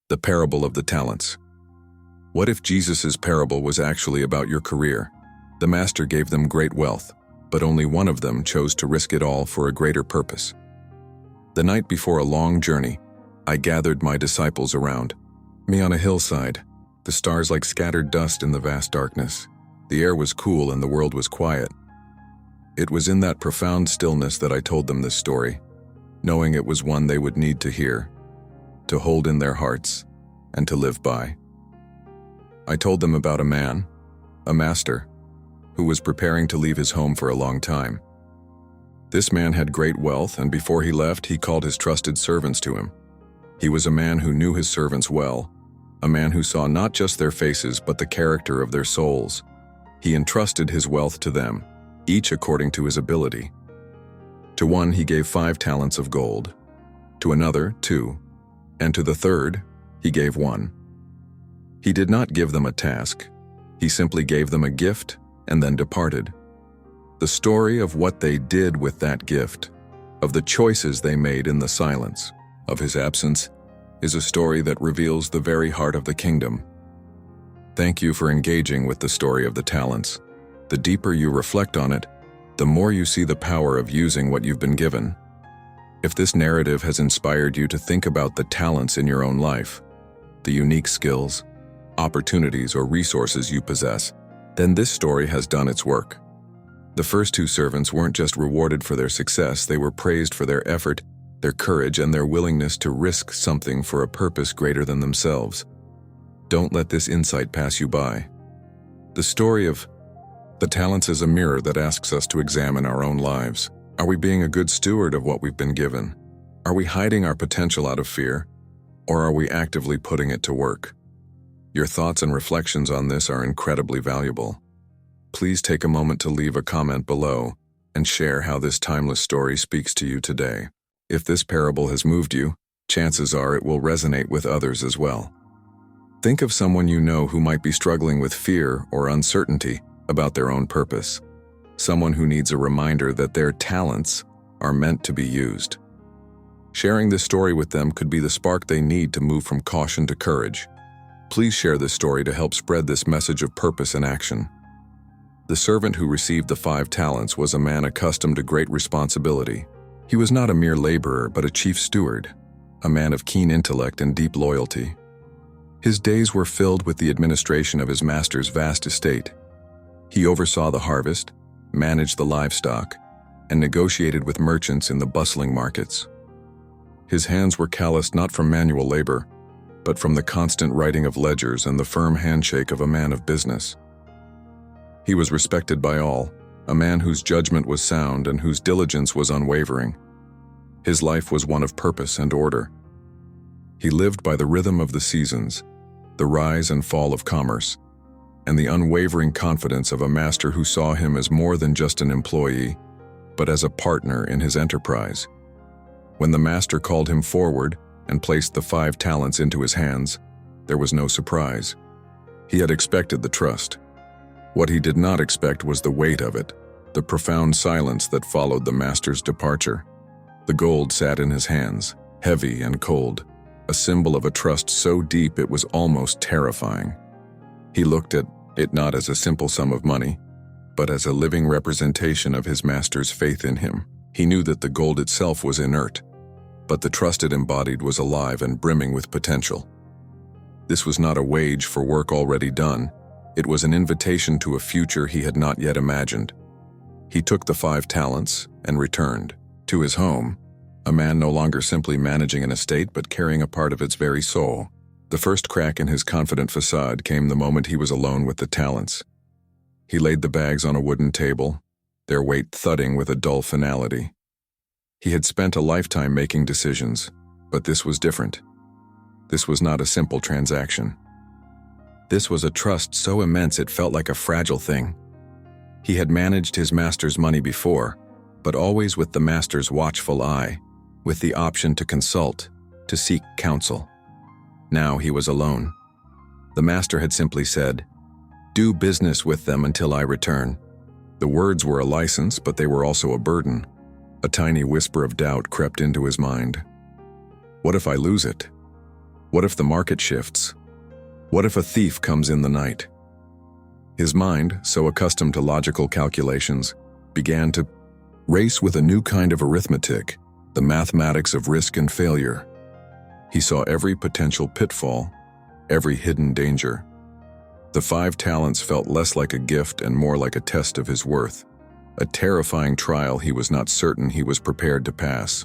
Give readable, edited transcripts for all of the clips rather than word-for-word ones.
The parable of the talents. What if Jesus' parable was actually about your career? The master gave them great wealth, but only one of them chose to risk it all for a greater purpose. The night before a long journey, I gathered my disciples around me on a hillside, the stars like scattered dust in the vast darkness. The air was cool and the world was quiet. It was in that profound stillness that I told them this story, knowing it was one they would need to hear, to hold in their hearts, and to live by. I told them about a man, a master, who was preparing to leave his home for a long time. This man had great wealth, and before he left, he called his trusted servants to him. He was a man who knew his servants well, a man who saw not just their faces but the character of their souls. He entrusted his wealth to them, each according to his ability. To one he gave 5 talents of gold, to another 2, and to the third he gave 1. He did not give them a task, he simply gave them a gift and then departed. The story of what they did with that gift, of the choices they made in the silence of his absence, is a story that reveals the very heart of the kingdom. Thank you for engaging with the story of the talents. The deeper you reflect on it, the more you see the power of using what you've been given. If this narrative has inspired you to think about the talents in your own life, the unique skills, opportunities, or resources you possess, then this story has done its work. The first 2 servants weren't just rewarded for their success, they were praised for their effort, their courage, and their willingness to risk something for a purpose greater than themselves. Don't let this insight pass you by. The story of the talents is a mirror that asks us to examine our own lives. Are we being a good steward of what we've been given? Are we hiding our potential out of fear, or are we actively putting it to work? Your thoughts and reflections on this are incredibly valuable. Please take a moment to leave a comment below and share how this timeless story speaks to you today. If this parable has moved you, chances are it will resonate with others as well. Think of someone you know who might be struggling with fear or uncertainty about their own purpose. Someone who needs a reminder that their talents are meant to be used. Sharing this story with them could be the spark they need to move from caution to courage. Please share this story to help spread this message of purpose and action. The servant who received the 5 talents was a man accustomed to great responsibility. He was not a mere laborer but a chief steward, a man of keen intellect and deep loyalty. His days were filled with the administration of his master's vast estate. He oversaw the harvest, managed the livestock, and negotiated with merchants in the bustling markets. His hands were calloused not from manual labor, but from the constant writing of ledgers and the firm handshake of a man of business. He was respected by all, a man whose judgment was sound and whose diligence was unwavering. His life was one of purpose and order. He lived by the rhythm of the seasons, the rise and fall of commerce, and the unwavering confidence of a master who saw him as more than just an employee, but as a partner in his enterprise. When the master called him forward and placed the 5 talents into his hands, there was no surprise. He had expected the trust. What he did not expect was the weight of it, the profound silence that followed the master's departure. The gold sat in his hands, heavy and cold, a symbol of a trust so deep it was almost terrifying. He looked at it not as a simple sum of money, but as a living representation of his master's faith in him. He knew that the gold itself was inert, but the trust it embodied was alive and brimming with potential. This was not a wage for work already done. It was an invitation to a future he had not yet imagined. He took the 5 talents and returned to his home, a man no longer simply managing an estate but carrying a part of its very soul. The first crack in his confident facade came the moment he was alone with the talents. He laid the bags on a wooden table, their weight thudding with a dull finality. He had spent a lifetime making decisions, but this was different. This was not a simple transaction. This was a trust so immense it felt like a fragile thing. He had managed his master's money before, but always with the master's watchful eye, with the option to consult, to seek counsel. Now he was alone. The master had simply said, "Do business with them until I return." The words were a license, but they were also a burden. A tiny whisper of doubt crept into his mind. What if I lose it? What if the market shifts? What if a thief comes in the night? His mind, so accustomed to logical calculations, began to race with a new kind of arithmetic, the mathematics of risk and failure. He saw every potential pitfall, every hidden danger. The 5 talents felt less like a gift and more like a test of his worth, a terrifying trial he was not certain he was prepared to pass.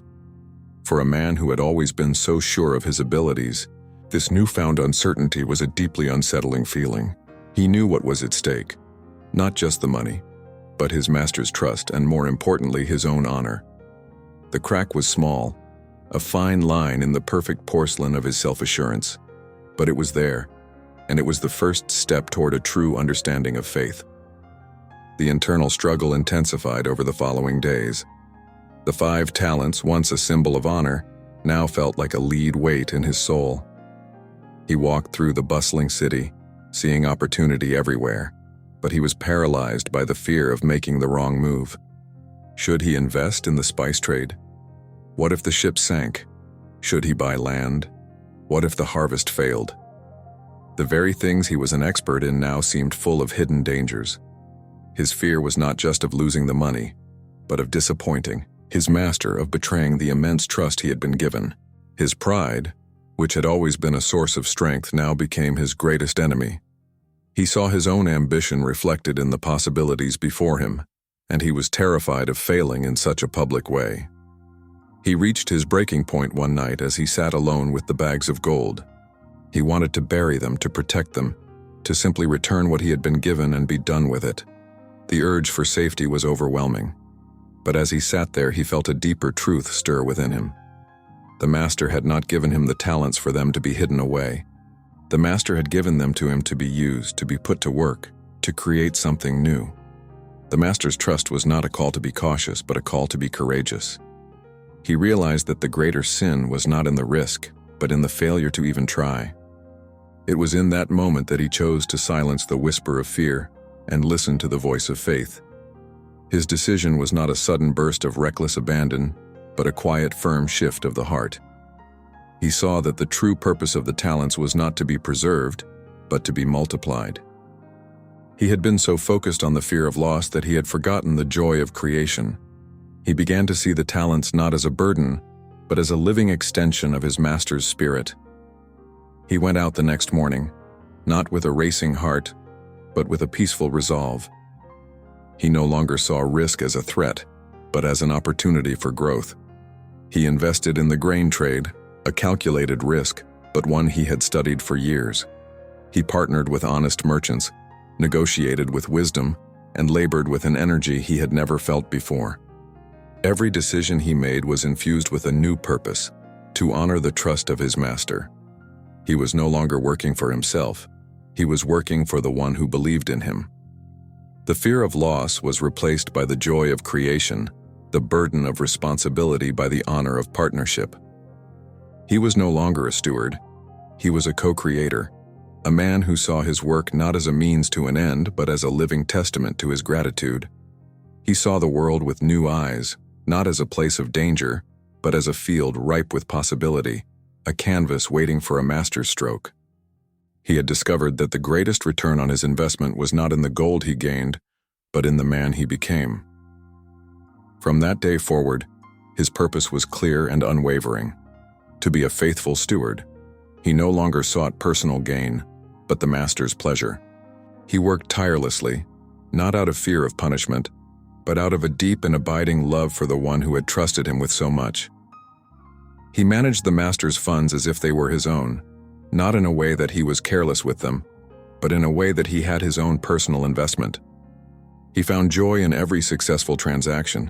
For a man who had always been so sure of his abilities, this newfound uncertainty was a deeply unsettling feeling. He knew what was at stake, not just the money, but his master's trust and, more importantly, his own honor. The crack was small, a fine line in the perfect porcelain of his self-assurance, but it was there, and it was the first step toward a true understanding of faith. The internal struggle intensified over the following days. The 5 talents, once a symbol of honor, now felt like a lead weight in his soul. He walked through the bustling city, seeing opportunity everywhere, but he was paralyzed by the fear of making the wrong move. Should he invest in the spice trade? What if the ship sank? Should he buy land? What if the harvest failed? The very things he was an expert in now seemed full of hidden dangers. His fear was not just of losing the money, but of disappointing his master, of betraying the immense trust he had been given. His pride, which had always been a source of strength, now became his greatest enemy. He saw his own ambition reflected in the possibilities before him, and he was terrified of failing in such a public way. He reached his breaking point one night as he sat alone with the bags of gold. He wanted to bury them, to protect them, to simply return what he had been given and be done with it. The urge for safety was overwhelming, but as he sat there, he felt a deeper truth stir within him. The master had not given him the talents for them to be hidden away. The master had given them to him to be used, to be put to work, to create something new. The master's trust was not a call to be cautious, but a call to be courageous. He realized that the greater sin was not in the risk, but in the failure to even try. It was in that moment that he chose to silence the whisper of fear and listen to the voice of faith. His decision was not a sudden burst of reckless abandon, but a quiet, firm shift of the heart. He saw that the true purpose of the talents was not to be preserved, but to be multiplied. He had been so focused on the fear of loss that he had forgotten the joy of creation. He began to see the talents not as a burden, but as a living extension of his master's spirit. He went out the next morning, not with a racing heart, but with a peaceful resolve. He no longer saw risk as a threat, but as an opportunity for growth. He invested in the grain trade, a calculated risk, but one he had studied for years. He partnered with honest merchants, negotiated with wisdom, and labored with an energy he had never felt before. Every decision he made was infused with a new purpose, to honor the trust of his master. He was no longer working for himself. He was working for the one who believed in him. The fear of loss was replaced by the joy of creation, the burden of responsibility by the honor of partnership. He was no longer a steward. He was a co-creator, a man who saw his work not as a means to an end, but as a living testament to his gratitude. He saw the world with new eyes, not as a place of danger, but as a field ripe with possibility, a canvas waiting for a masterstroke. He had discovered that the greatest return on his investment was not in the gold he gained, but in the man he became. From that day forward, his purpose was clear and unwavering: to be a faithful steward. He no longer sought personal gain, but the master's pleasure. He worked tirelessly, not out of fear of punishment, but out of a deep and abiding love for the one who had trusted him with so much. He managed the master's funds as if they were his own, not in a way that he was careless with them, but in a way that he had his own personal investment. He found joy in every successful transaction,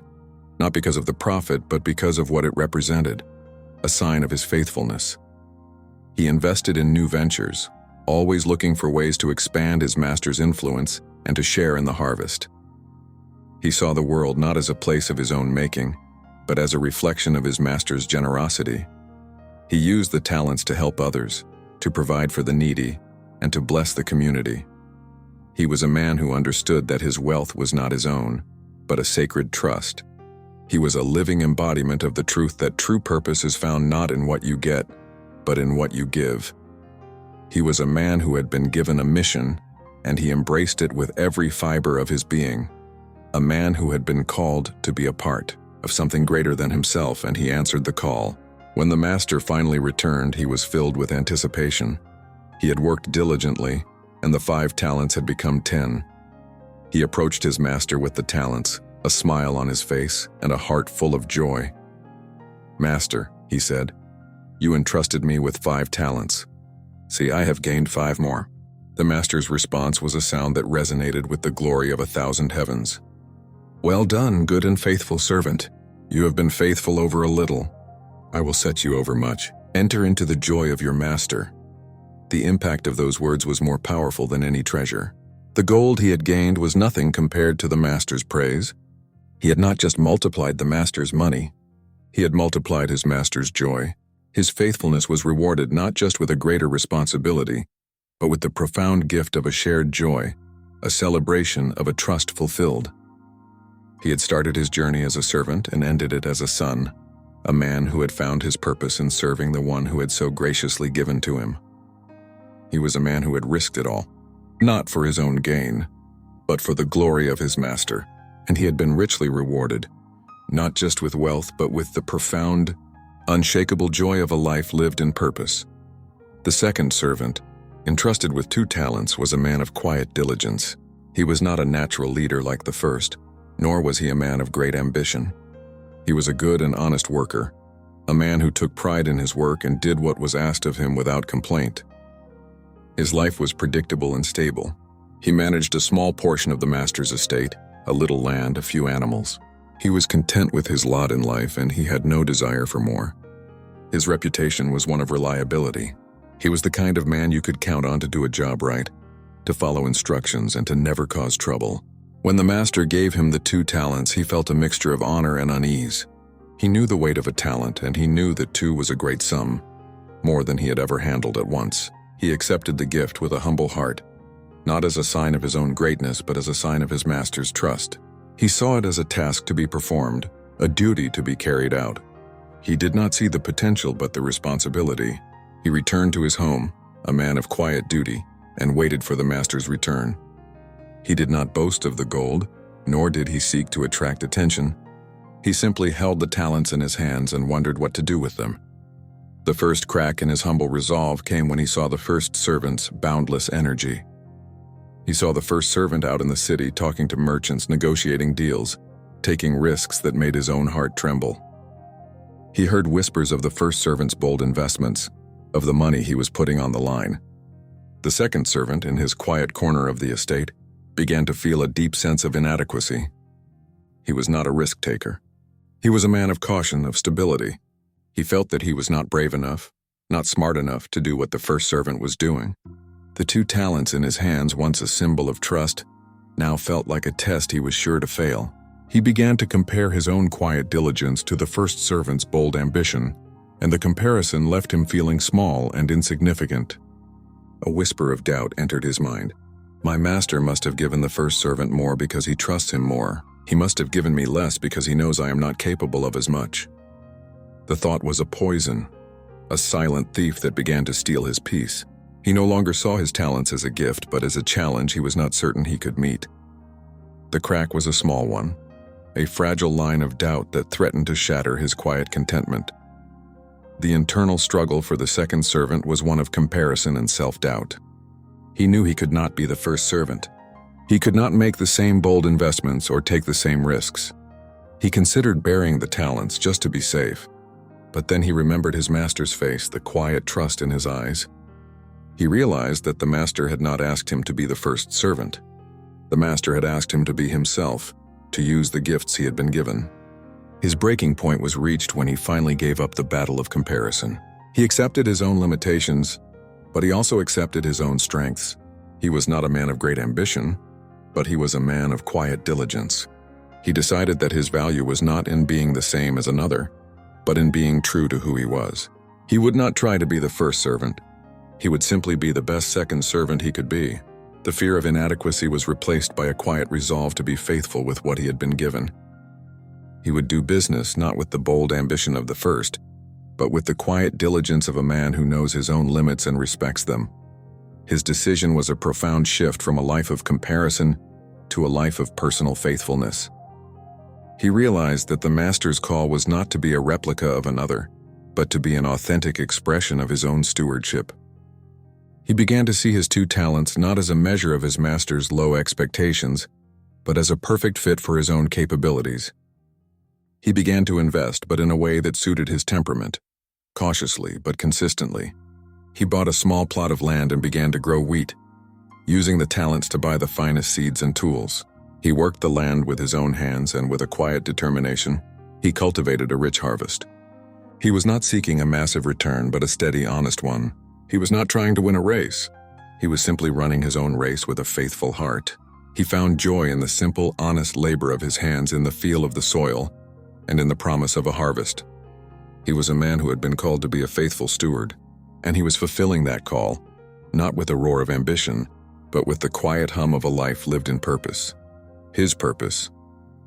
not because of the profit, but because of what it represented, a sign of his faithfulness. He invested in new ventures, always looking for ways to expand his master's influence and to share in the harvest. He saw the world not as a place of his own making, but as a reflection of his master's generosity. He used the talents to help others, to provide for the needy, and to bless the community. He was a man who understood that his wealth was not his own, but a sacred trust. He was a living embodiment of the truth that true purpose is found not in what you get, but in what you give. He was a man who had been given a mission, and he embraced it with every fiber of his being. A man who had been called to be a part of something greater than himself, and he answered the call. When the master finally returned, he was filled with anticipation. He had worked diligently, and the 5 talents had become 10. He approached his master with the talents, a smile on his face, and a heart full of joy. "Master," he said, "you entrusted me with 5 talents. See, I have gained 5 more." The master's response was a sound that resonated with the glory of 1,000 heavens. "Well done, good and faithful servant. You have been faithful over a little. I will set you over much. Enter into the joy of your master." The impact of those words was more powerful than any treasure. The gold he had gained was nothing compared to the master's praise. He had not just multiplied the master's money, he had multiplied his master's joy. His faithfulness was rewarded not just with a greater responsibility, but with the profound gift of a shared joy, a celebration of a trust fulfilled. He had started his journey as a servant and ended it as a son, a man who had found his purpose in serving the one who had so graciously given to him. He was a man who had risked it all, not for his own gain, but for the glory of his master, and he had been richly rewarded, not just with wealth, but with the profound, unshakable joy of a life lived in purpose. The second servant, entrusted with 2 talents, was a man of quiet diligence. He was not a natural leader like the first, nor was he a man of great ambition. He was a good and honest worker, a man who took pride in his work and did what was asked of him without complaint. His life was predictable and stable. He managed a small portion of the master's estate, a little land, a few animals. He was content with his lot in life, and he had no desire for more. His reputation was one of reliability. He was the kind of man you could count on to do a job right, to follow instructions, and to never cause trouble. When the master gave him the 2 talents, he felt a mixture of honor and unease. He knew the weight of a talent, and he knew that 2 was a great sum, more than he had ever handled at once. He accepted the gift with a humble heart, not as a sign of his own greatness, but as a sign of his master's trust. He saw it as a task to be performed, a duty to be carried out. He did not see the potential, but the responsibility. He returned to his home, a man of quiet duty, and waited for the master's return. He did not boast of the gold, nor did he seek to attract attention. He simply held the talents in his hands and wondered what to do with them. The first crack in his humble resolve came when he saw the first servant's boundless energy. He saw the first servant out in the city talking to merchants, negotiating deals, taking risks that made his own heart tremble. He heard whispers of the first servant's bold investments, of the money he was putting on the line. The second servant, in his quiet corner of the estate, began to feel a deep sense of inadequacy. He was not a risk-taker. He was a man of caution, of stability. He felt that he was not brave enough, not smart enough to do what the first servant was doing. The 2 talents in his hands, once a symbol of trust, now felt like a test he was sure to fail. He began to compare his own quiet diligence to the first servant's bold ambition, and the comparison left him feeling small and insignificant. A whisper of doubt entered his mind. My master must have given the first servant more because he trusts him more. He must have given me less because he knows I am not capable of as much. The thought was a poison, a silent thief that began to steal his peace. He no longer saw his talents as a gift, but as a challenge he was not certain he could meet. The crack was a small one, a fragile line of doubt that threatened to shatter his quiet contentment. The internal struggle for the second servant was one of comparison and self-doubt. He knew he could not be the first servant. He could not make the same bold investments or take the same risks. He considered burying the talents just to be safe. But then he remembered his master's face, the quiet trust in his eyes. He realized that the master had not asked him to be the first servant. The master had asked him to be himself, to use the gifts he had been given. His breaking point was reached when he finally gave up the battle of comparison. He accepted his own limitations, but he also accepted his own strengths. He was not a man of great ambition, but he was a man of quiet diligence. He decided that his value was not in being the same as another, but in being true to who he was. He would not try to be the first servant. He would simply be the best second servant he could be. The fear of inadequacy was replaced by a quiet resolve to be faithful with what he had been given. He would do business not with the bold ambition of the first, but with the quiet diligence of a man who knows his own limits and respects them. His decision was a profound shift from a life of comparison to a life of personal faithfulness. He realized that the master's call was not to be a replica of another, but to be an authentic expression of his own stewardship. He began to see his 2 talents not as a measure of his master's low expectations, but as a perfect fit for his own capabilities. He began to invest, but in a way that suited his temperament, cautiously but consistently. He bought a small plot of land and began to grow wheat, using the talents to buy the finest seeds and tools. He worked the land with his own hands, and with a quiet determination, he cultivated a rich harvest. He was not seeking a massive return, but a steady, honest one. He was not trying to win a race. He was simply running his own race with a faithful heart. He found joy in the simple, honest labor of his hands, in the feel of the soil, and in the promise of a harvest. He was a man who had been called to be a faithful steward, and he was fulfilling that call, not with a roar of ambition, but with the quiet hum of a life lived in purpose. His purpose,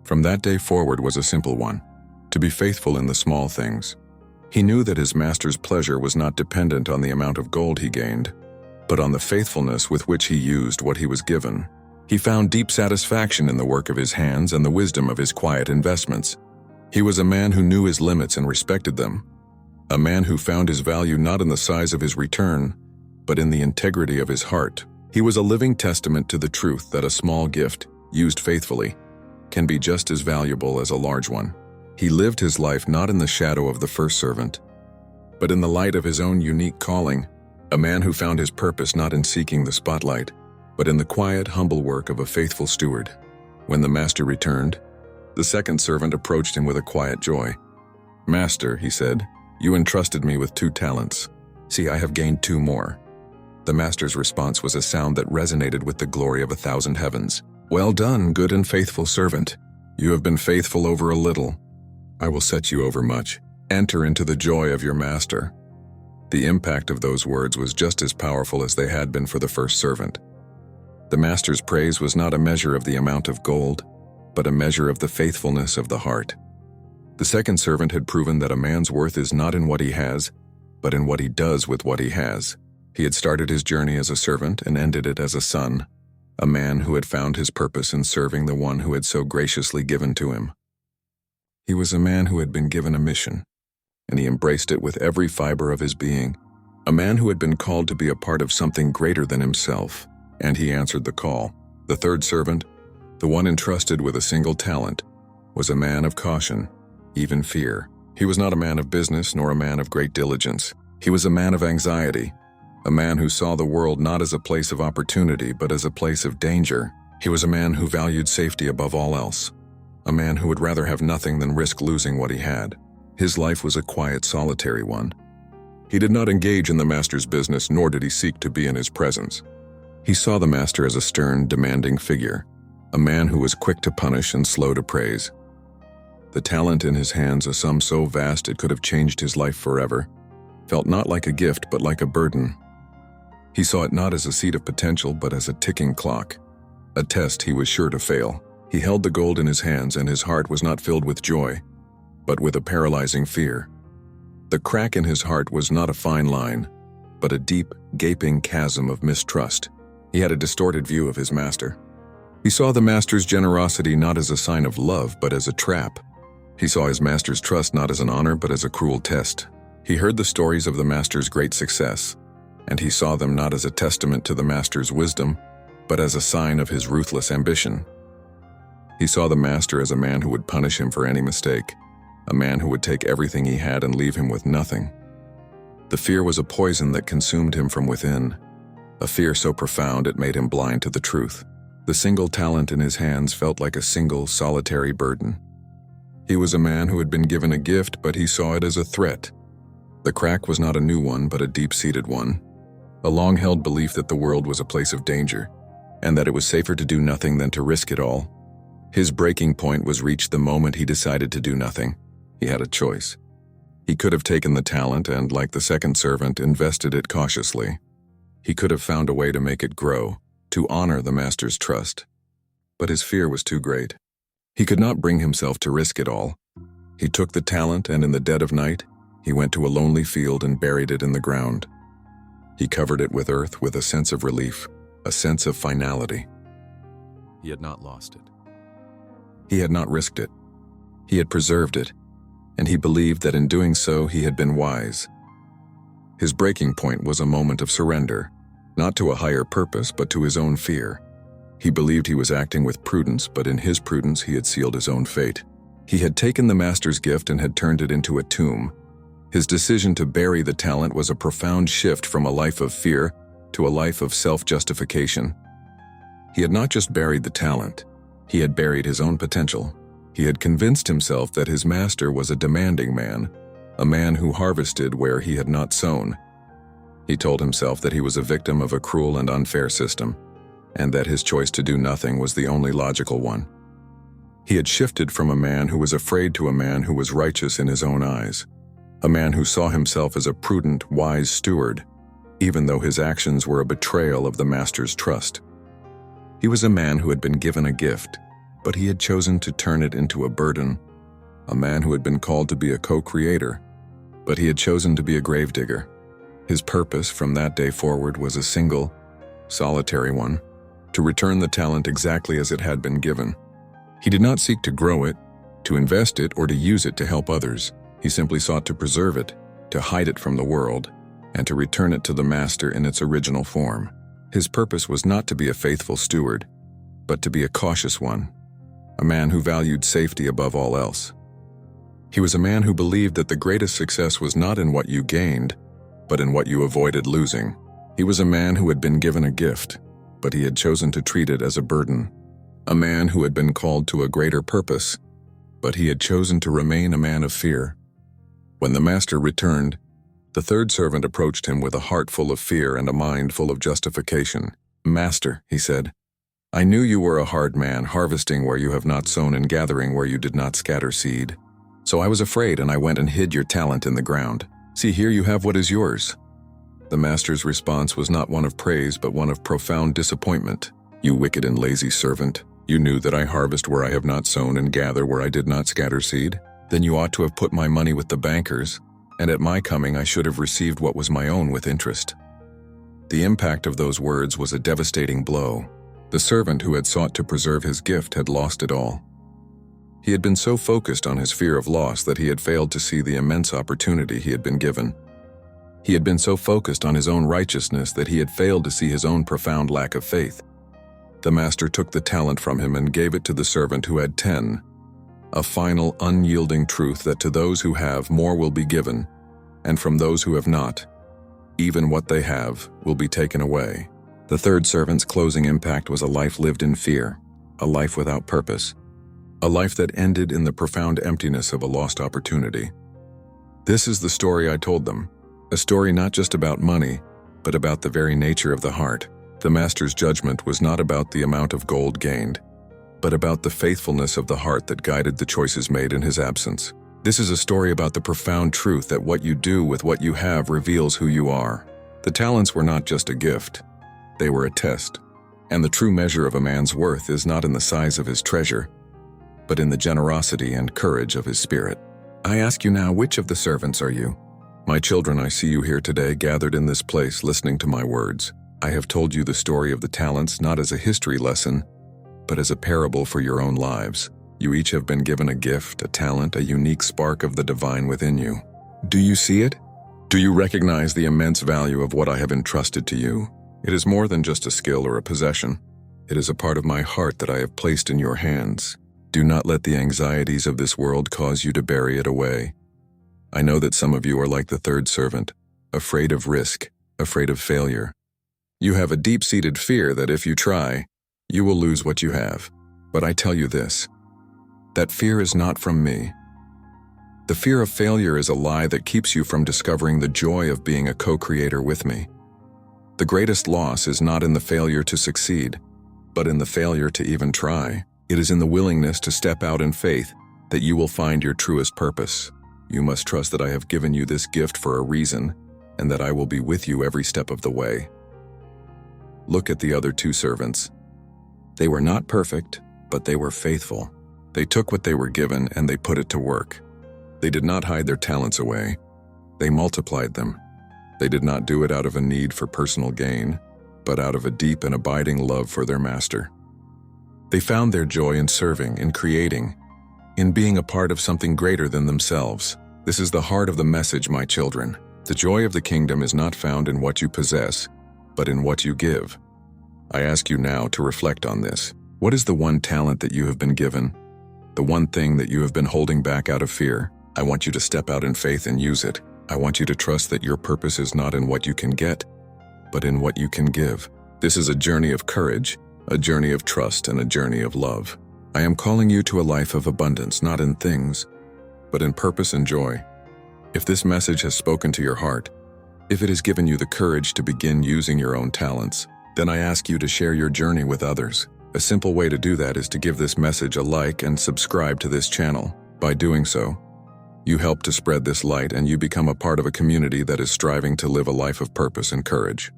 from that day forward, was a simple one: to be faithful in the small things. He knew that his master's pleasure was not dependent on the amount of gold he gained, but on the faithfulness with which he used what he was given. He found deep satisfaction in the work of his hands and the wisdom of his quiet investments. He was a man who knew his limits and respected them, a man who found his value not in the size of his return, but in the integrity of his heart. He was a living testament to the truth that a small gift, used faithfully, can be just as valuable as a large one. He lived his life not in the shadow of the first servant, but in the light of his own unique calling, a man who found his purpose not in seeking the spotlight, but in the quiet, humble work of a faithful steward. When the master returned, the second servant approached him with a quiet joy. "Master," he said, "you entrusted me with 2 talents. See, I have gained 2 more." The master's response was a sound that resonated with the glory of 1,000 heavens. "Well done, good and faithful servant. You have been faithful over a little. I will set you over much. Enter into the joy of your master." The impact of those words was just as powerful as they had been for the first servant. The master's praise was not a measure of the amount of gold, but a measure of the faithfulness of the heart. The second servant had proven that a man's worth is not in what he has, but in what he does with what he has. He had started his journey as a servant and ended it as a son, a man who had found his purpose in serving the one who had so graciously given to him. He was a man who had been given a mission, and he embraced it with every fiber of his being. A man who had been called to be a part of something greater than himself, and he answered the call. The third servant, the one entrusted with a single talent, was a man of caution, even fear. He was not a man of business nor a man of great diligence. He was a man of anxiety, a man who saw the world not as a place of opportunity but as a place of danger. He was a man who valued safety above all else, a man who would rather have nothing than risk losing what he had. His life was a quiet, solitary one. He did not engage in the master's business, nor did he seek to be in his presence. He saw the master as a stern, demanding figure, a man who was quick to punish and slow to praise. The talent in his hands, a sum so vast it could have changed his life forever, felt not like a gift but like a burden. He saw it not as a seed of potential but as a ticking clock, a test he was sure to fail. He held the gold in his hands, and his heart was not filled with joy, but with a paralyzing fear. The crack in his heart was not a fine line, but a deep, gaping chasm of mistrust. He had a distorted view of his master. He saw the master's generosity not as a sign of love, but as a trap. He saw his master's trust not as an honor, but as a cruel test. He heard the stories of the master's great success, and he saw them not as a testament to the master's wisdom, but as a sign of his ruthless ambition. He saw the master as a man who would punish him for any mistake, a man who would take everything he had and leave him with nothing. The fear was a poison that consumed him from within, a fear so profound it made him blind to the truth. The single talent in his hands felt like a single, solitary burden. He was a man who had been given a gift, but he saw it as a threat. The crack was not a new one, but a deep-seated one, a long-held belief that the world was a place of danger, and that it was safer to do nothing than to risk it all. His breaking point was reached the moment he decided to do nothing. He had a choice. He could have taken the talent and, like the second servant, invested it cautiously. He could have found a way to make it grow, to honor the master's trust. But his fear was too great. He could not bring himself to risk it all. He took the talent, and in the dead of night, He went to a lonely field and buried it in the ground. He covered it with earth with a sense of relief, a sense of finality. He had not lost it. He had not risked it. He had preserved it, and he believed that in doing so he had been wise. His breaking point was a moment of surrender, not to a higher purpose but to his own fear. He believed he was acting with prudence, but in his prudence he had sealed his own fate. He had taken the master's gift and had turned it into a tomb. His decision to bury the talent was a profound shift from a life of fear to a life of self-justification. He had not just buried the talent, he had buried his own potential. He had convinced himself that his master was a demanding man, a man who harvested where he had not sown. He told himself that he was a victim of a cruel and unfair system, and that his choice to do nothing was the only logical one. He had shifted from a man who was afraid to a man who was righteous in his own eyes, a man who saw himself as a prudent, wise steward, even though his actions were a betrayal of the master's trust. He was a man who had been given a gift, but he had chosen to turn it into a burden, a man who had been called to be a co-creator, but he had chosen to be a gravedigger. His purpose from that day forward was a single, solitary one: to return the talent exactly as it had been given. He did not seek to grow it, to invest it, or to use it to help others. He simply sought to preserve it, to hide it from the world, and to return it to the master in its original form. His purpose was not to be a faithful steward, but to be a cautious one, a man who valued safety above all else. He was a man who believed that the greatest success was not in what you gained, but in what you avoided losing. He was a man who had been given a gift, but he had chosen to treat it as a burden. A man who had been called to a greater purpose, but he had chosen to remain a man of fear. When the master returned, the third servant approached him with a heart full of fear and a mind full of justification. "Master," he said, "I knew you were a hard man, harvesting where you have not sown and gathering where you did not scatter seed. So I was afraid, and I went and hid your talent in the ground. See, here you have what is yours." The master's response was not one of praise, but one of profound disappointment. "You wicked and lazy servant, you knew that I harvest where I have not sown and gather where I did not scatter seed? Then you ought to have put my money with the bankers, and at my coming I should have received what was my own with interest." The impact of those words was a devastating blow. The servant who had sought to preserve his gift had lost it all. He had been so focused on his fear of loss that he had failed to see the immense opportunity he had been given. He had been so focused on his own righteousness that he had failed to see his own profound lack of faith. The master took the talent from him and gave it to the servant who had 10, a final, unyielding truth that to those who have, more will be given, and from those who have not, even what they have will be taken away. The third servant's closing impact was a life lived in fear, a life without purpose, a life that ended in the profound emptiness of a lost opportunity. This is the story I told them, a story not just about money, but about the very nature of the heart. The master's judgment was not about the amount of gold gained, but about the faithfulness of the heart that guided the choices made in his absence. This is a story about the profound truth that what you do with what you have reveals who you are. The talents were not just a gift, they were a test. And the true measure of a man's worth is not in the size of his treasure, but in the generosity and courage of his spirit. I ask you now, which of the servants are you? My children, I see you here today, gathered in this place, listening to my words. I have told you the story of the talents not as a history lesson, but as a parable for your own lives. You each have been given a gift, a talent, a unique spark of the divine within you. Do you see it? Do you recognize the immense value of what I have entrusted to you? It is more than just a skill or a possession. It is a part of my heart that I have placed in your hands. Do not let the anxieties of this world cause you to bury it away. I know that some of you are like the third servant, afraid of risk, afraid of failure. You have a deep-seated fear that if you try, you will lose what you have. But I tell you this, that fear is not from me. The fear of failure is a lie that keeps you from discovering the joy of being a co-creator with me. The greatest loss is not in the failure to succeed, but in the failure to even try. It is in the willingness to step out in faith that you will find your truest purpose. You must trust that I have given you this gift for a reason, and that I will be with you every step of the way. Look at the other two servants. They were not perfect, but they were faithful. They took what they were given and they put it to work. They did not hide their talents away. They multiplied them. They did not do it out of a need for personal gain, but out of a deep and abiding love for their master. They found their joy in serving, in creating, in being a part of something greater than themselves. This is the heart of the message, my children. The joy of the kingdom is not found in what you possess, but in what you give. I ask you now to reflect on this. What is the one talent that you have been given? The one thing that you have been holding back out of fear? I want you to step out in faith and use it. I want you to trust that your purpose is not in what you can get, but in what you can give. This is a journey of courage, a journey of trust, and a journey of love. I am calling you to a life of abundance, not in things, but in purpose and joy. If this message has spoken to your heart, if it has given you the courage to begin using your own talents, then I ask you to share your journey with others. A simple way to do that is to give this message a like and subscribe to this channel. By doing so, you help to spread this light and you become a part of a community that is striving to live a life of purpose and courage.